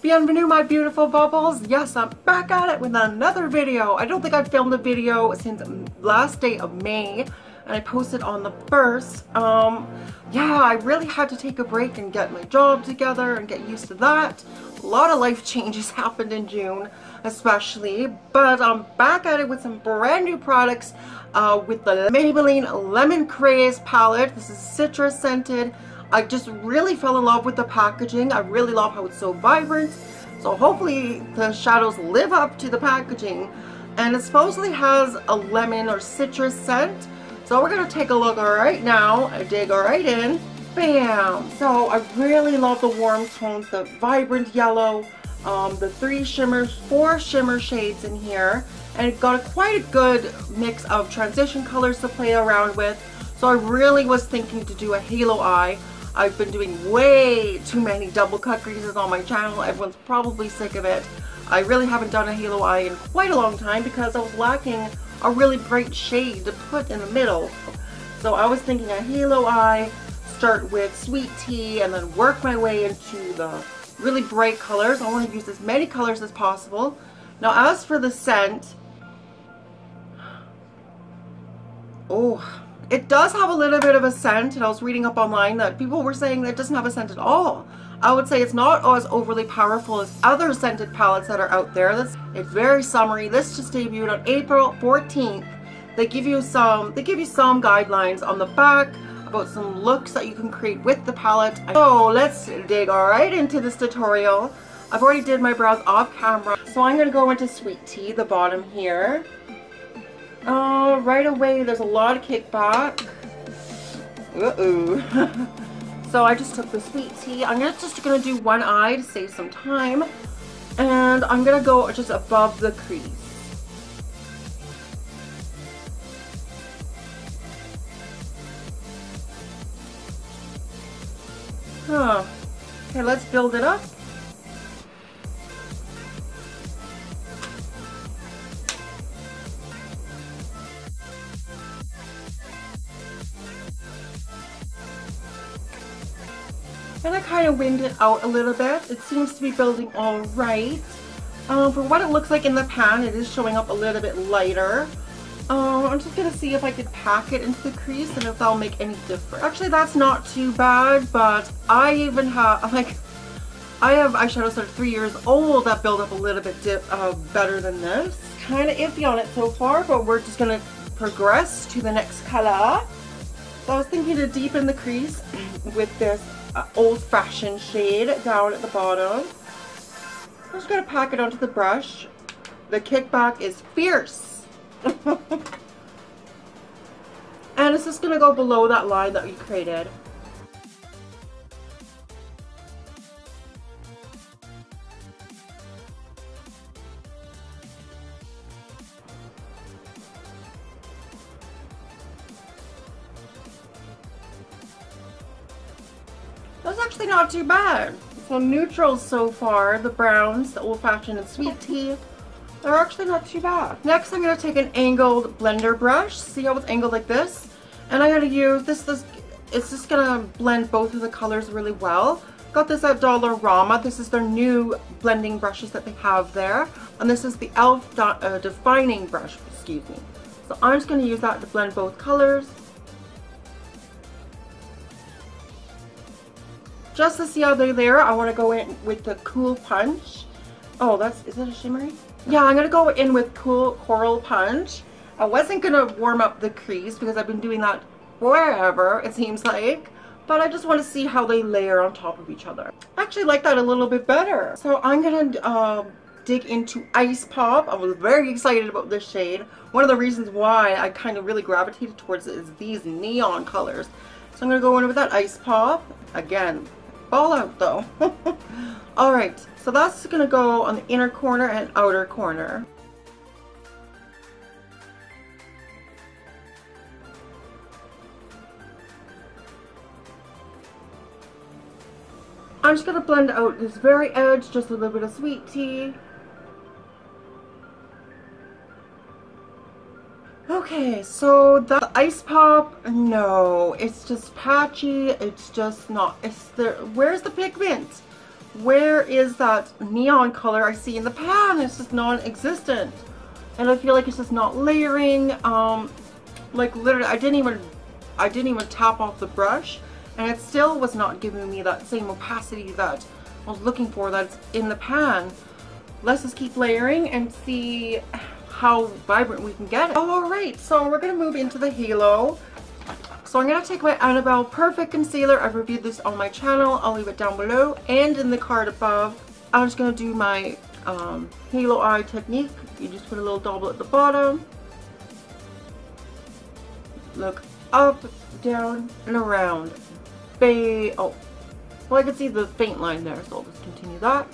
Bienvenue my beautiful bubbles. Yes, I'm back at it with another video. I don't think I've filmed a video since last day of May and I posted on the 1st. Yeah, I really had to take a break and get my job together and get used to that. A lot of life changes happened in June especially, but I'm back at it with some brand new products with the Maybelline Lemonade Craze palette. This is citrus scented. I just really fell in love with the packaging. I really love how it's so vibrant. So hopefully the shadows live up to the packaging. And it supposedly has a lemon or citrus scent. So we're going to take a look right now. I dig right in. Bam! So I really love the warm tones, the vibrant yellow, the four shimmer shades in here. And it got quite a good mix of transition colors to play around with. So I really was thinking to do a halo eye. I've been doing way too many double cut creases on my channel. Everyone's probably sick of it. I really haven't done a halo eye in quite a long time because I was lacking a really bright shade to put in the middle. So I was thinking a halo eye, start with sweet tea and then work my way into the really bright colors. I want to use as many colors as possible. Now as for the scent, oh, it does have a little bit of a scent, and I was reading up online that people were saying that it doesn't have a scent at all. I would say it's not as overly powerful as other scented palettes that are out there. It's very summery. This just debuted on April 14th. They give you some guidelines on the back about some looks that you can create with the palette. So let's dig right into this tutorial. I've already did my brows off camera, so I'm going to go into Sweet Tea, the bottom here. Right away there's a lot of kickback. So I just took the Sweet Tea. I'm just gonna do one eye to save some time, and I'm gonna go just above the crease. Okay, let's build it up. And I kind of winged it out a little bit. It seems to be building all right. For what it looks like in the pan, it is showing up a little bit lighter. I'm just going to see if I could pack it into the crease and if that'll make any difference. Actually, that's not too bad, but I even have, I have eyeshadows that are 3 years old that build up a little bit better than this. Kind of iffy on it so far, but we're just going to progress to the next color. So I was thinking to deepen the crease with this old-fashioned shade down at the bottom. I'm just going to pack it onto the brush. The kickback is fierce. And it's just going to go below that line that we created. That's actually not too bad. So neutrals so far, the browns, the old-fashioned and Sweet Tea, they're actually not too bad. Next I'm going to take an angled blender brush. See how it's angled like this? And I'm going to use this, it's just going to blend both of the colors really well. Got this at Dollarama. This is their new blending brushes that they have there. And this is the e.l.f. defining brush, excuse me. So I'm just going to use that to blend both colors. Just to see how they layer, I want to go in with the Cool Punch. Oh, is that a shimmery? Yeah, I'm going to go in with Cool Coral Punch. I wasn't going to warm up the crease because I've been doing that forever, it seems like. But I just want to see how they layer on top of each other. I actually like that a little bit better. So I'm going to dig into Ice Pop. I was very excited about this shade. One of the reasons why I kind of really gravitated towards it is these neon colors. So I'm going to go in with that Ice Pop. Again, ball out though. Alright, so that's going to go on the inner corner and outer corner. I'm just going to blend out this very edge, just a little bit of Sweet Tea. Okay, so the Ice Pop, no, it's just patchy, it's just not, where's the pigment? where is that neon color I see in the pan? It's just non-existent. And I feel like it's just not layering. Like literally, I didn't even tap off the brush, and it still was not giving me that same opacity that I was looking for that's in the pan. Let's just keep layering and see how vibrant we can get it. Alright, so we're going to move into the halo. So I'm going to take my Annabelle Perfect Concealer. I've reviewed this on my channel. I'll leave it down below and in the card above. I'm just going to do my halo eye technique. You just put a little dauble at the bottom. Look up, down, and around. Oh, well, I can see the faint line there, so I'll just continue that.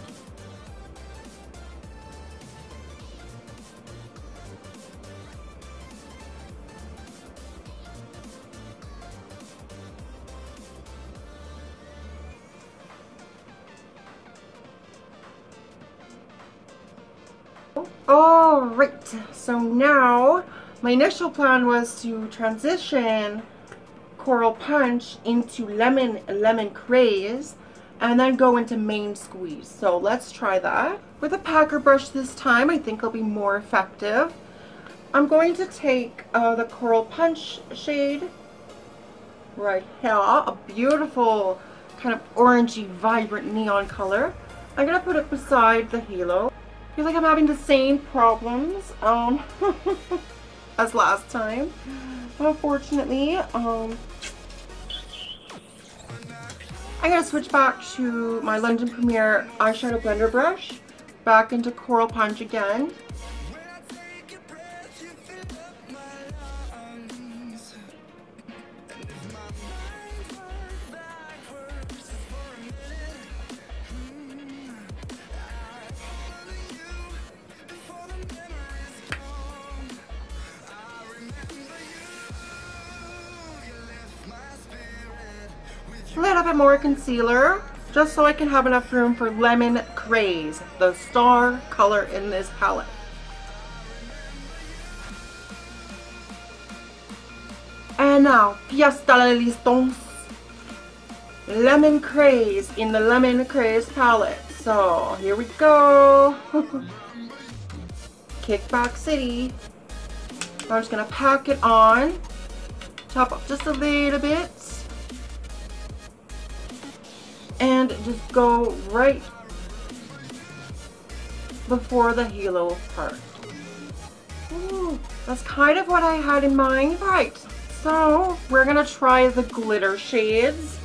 Alright, so now my initial plan was to transition Coral Punch into Lemon Craze and then go into Main Squeeze. So let's try that. With a packer brush this time, I think it'll be more effective. I'm going to take the Coral Punch shade right here, a beautiful kind of orangey, vibrant neon color. I'm going to put it beside the halo. I feel like I'm having the same problems as last time, unfortunately. I'm going to switch back to my London Premier eyeshadow blender brush, back into Coral Punch again. A little bit more concealer, just so I can have enough room for Lemon Craze, the star color in this palette. And now, pièce de la résistance, Lemon Craze in the Lemon Craze palette. So, here we go. Kickback City. I'm just going to pack it on, top up just a little bit. And just go right before the halo part. Ooh, that's kind of what I had in mind. Right, so we're gonna try the glitter shades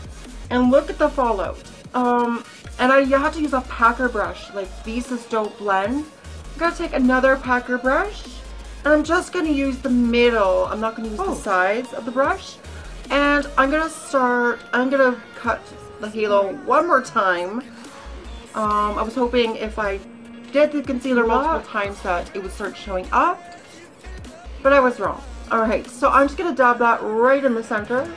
and look at the fallout. And you have to use a packer brush. Like, these just don't blend. I'm gonna take another packer brush, and I'm just gonna use the middle. I'm not gonna use the sides of the brush. And I'm gonna cut the halo one more time. I was hoping if I did the concealer multiple times that it would start showing up, but I was wrong. Alright, so I'm just going to dab that right in the center.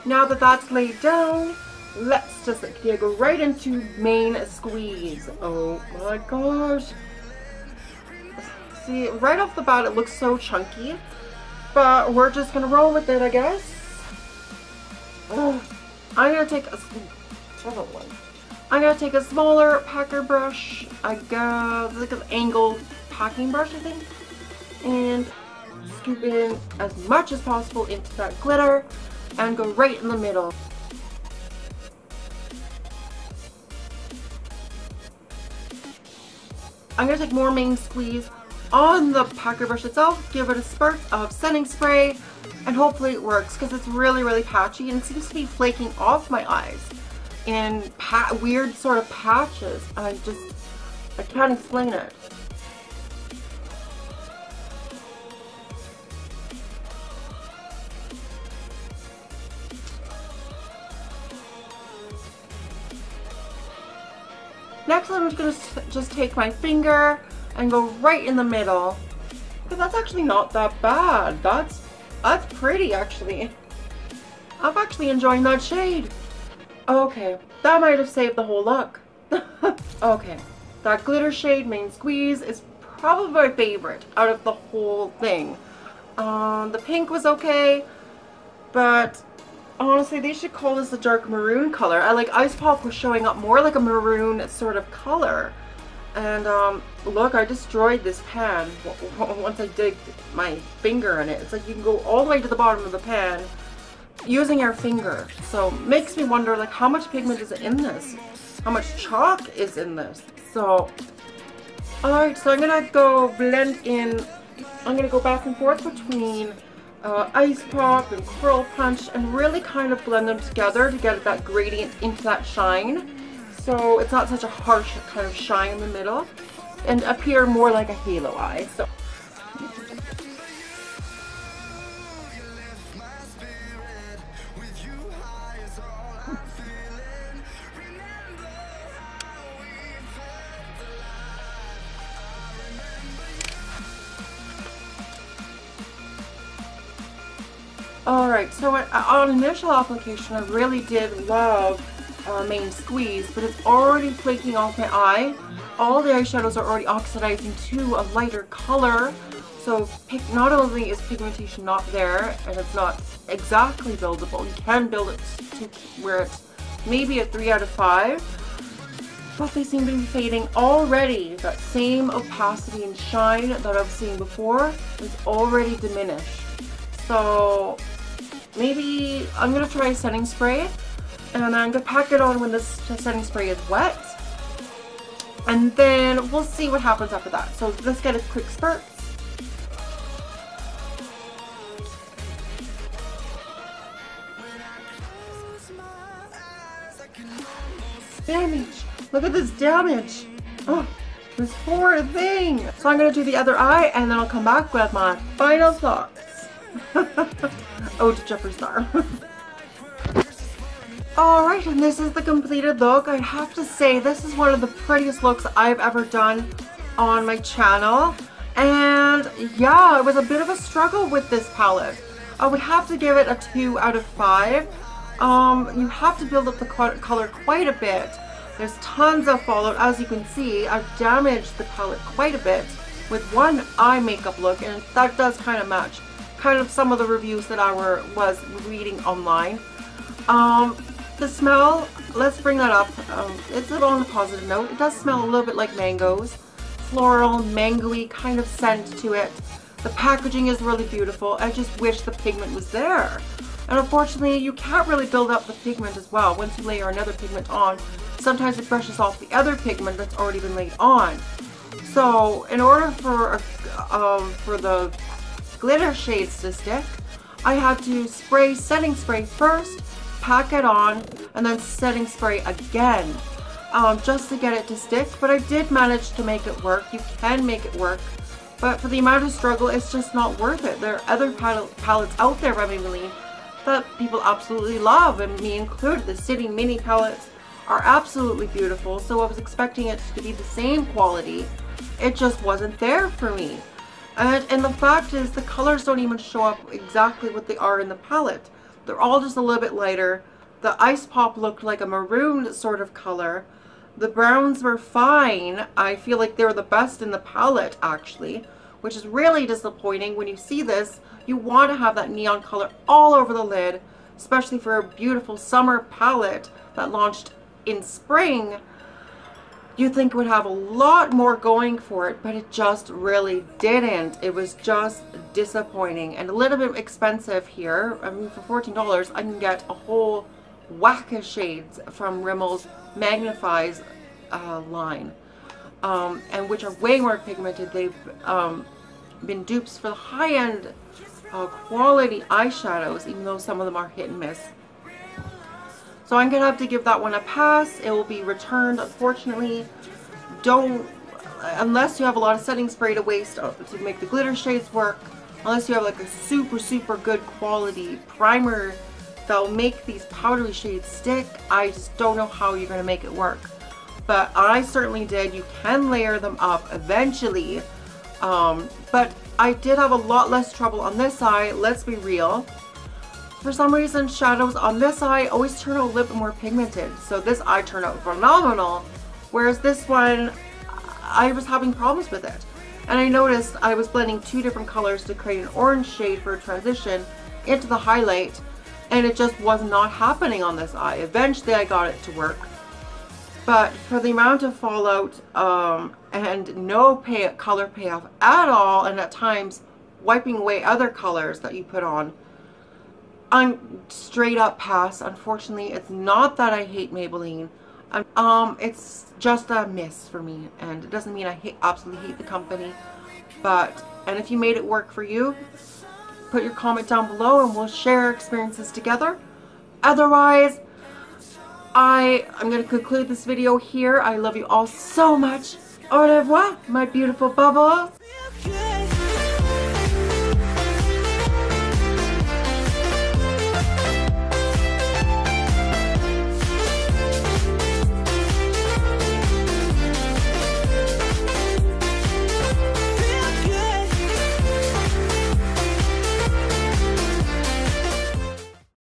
Now that that's laid down, let's just go right into Main Squeeze. Oh my gosh. See, right off the bat it looks so chunky, but we're just gonna roll with it, I guess. Oh, I'm gonna take a smaller packer brush. I got like an angled packing brush, I think, and scoop in as much as possible into that glitter and go right in the middle. I'm going to take more Main Squeeze on the packer brush itself, give it a spurt of setting spray, and hopefully it works, because it's really, really patchy and it seems to be flaking off my eyes in weird sort of patches. I can't explain it. Next, I'm just going to just take my finger and go right in the middle. Because that's actually not that bad. That's pretty, actually. I'm actually enjoying that shade. Okay, that might have saved the whole look. Okay, that glitter shade, Main Squeeze, is probably my favorite out of the whole thing. The pink was okay, but honestly, they should call this a dark maroon color. I like Ice Pop was showing up more like a maroon sort of color. And look, I destroyed this pan once I digged my finger in it. It's like you can go all the way to the bottom of the pan using your finger. So makes me wonder, like, how much pigment is in this? How much chalk is in this? So, alright, so I'm gonna go blend in. I'm gonna go back and forth between Ice Pop and Curl Punch and really kind of blend them together to get that gradient into that shine. So it's not such a harsh kind of shine in the middle and appear more like a halo eye. So. Alright, so on initial application I really did love main squeeze, but it's already flaking off my eye. All the eyeshadows are already oxidizing to a lighter color, so not only is pigmentation not there and it's not exactly buildable, you can build it to where it's maybe a 3 out of 5, but they seem to be fading already. That same opacity and shine that I've seen before is already diminished. So maybe I'm going to try a setting spray, and I'm going to pack it on when this setting spray is wet, and then we'll see what happens after that. So let's get a quick spurt. Damage! Look at this damage! Oh, this horrid thing! So I'm going to do the other eye, and then I'll come back with my final thoughts. Ode to Jeffree Star. Alright, and this is the completed look. I have to say, this is one of the prettiest looks I've ever done on my channel. And yeah, it was a bit of a struggle with this palette. I would have to give it a 2 out of 5. You have to build up the color quite a bit. There's tons of fallout. As you can see, I've damaged the palette quite a bit with one eye makeup look, and that does kind of match kind of some of the reviews that I was reading online. The smell, let's bring that up. It's on a positive note. It does smell a little bit like mangoes. Floral, mango-y kind of scent to it. The packaging is really beautiful. I just wish the pigment was there. And unfortunately, you can't really build up the pigment as well. Once you layer another pigment on, sometimes it brushes off the other pigment that's already been laid on. So in order for the glitter shades to stick, I had to spray setting spray first, pack it on, and then setting spray again, just to get it to stick. But I did manage to make it work. You can make it work, but for the amount of struggle, it's just not worth it. There are other palettes out there by Maybelline that people absolutely love, and me included. The City Mini palettes are absolutely beautiful, so I was expecting it to be the same quality. It just wasn't there for me. And the fact is, the colors don't even show up exactly what they are in the palette. They're all just a little bit lighter. The Ice Pop looked like a maroon sort of color. The browns were fine. I feel like they were the best in the palette, actually, which is really disappointing. When you see this, you want to have that neon color all over the lid, especially for a beautiful summer palette that launched in spring. You'd think it would have a lot more going for it, but it just really didn't. It was just disappointing and a little bit expensive here. I mean, for $14, I can get a whole whack of shades from Rimmel's Magnifies line, and which are way more pigmented. They've been dupes for the high-end quality eyeshadows, even though some of them are hit and miss. So I'm gonna have to give that one a pass. It will be returned, unfortunately. Unless you have a lot of setting spray to waste to make the glitter shades work, unless you have like a super good quality primer that'll make these powdery shades stick, I just don't know how you're gonna make it work. But I certainly did. You can layer them up eventually. But I did have a lot less trouble on this eye, let's be real. For some reason, shadows on this eye always turn out a little bit more pigmented. So this eye turned out phenomenal, whereas this one, I was having problems with it. And I noticed I was blending two different colors to create an orange shade for a transition into the highlight, and it just was not happening on this eye. Eventually I got it to work, but for the amount of fallout and no color payoff at all, and at times wiping away other colors that you put on, I'm straight up pass. Unfortunately, it's not that I hate Maybelline. It's just a miss for me, and it doesn't mean I absolutely hate the company. And if you made it work for you, put your comment down below and we'll share experiences together. Otherwise, I'm going to conclude this video here. I love you all so much. Au revoir, my beautiful bubbles.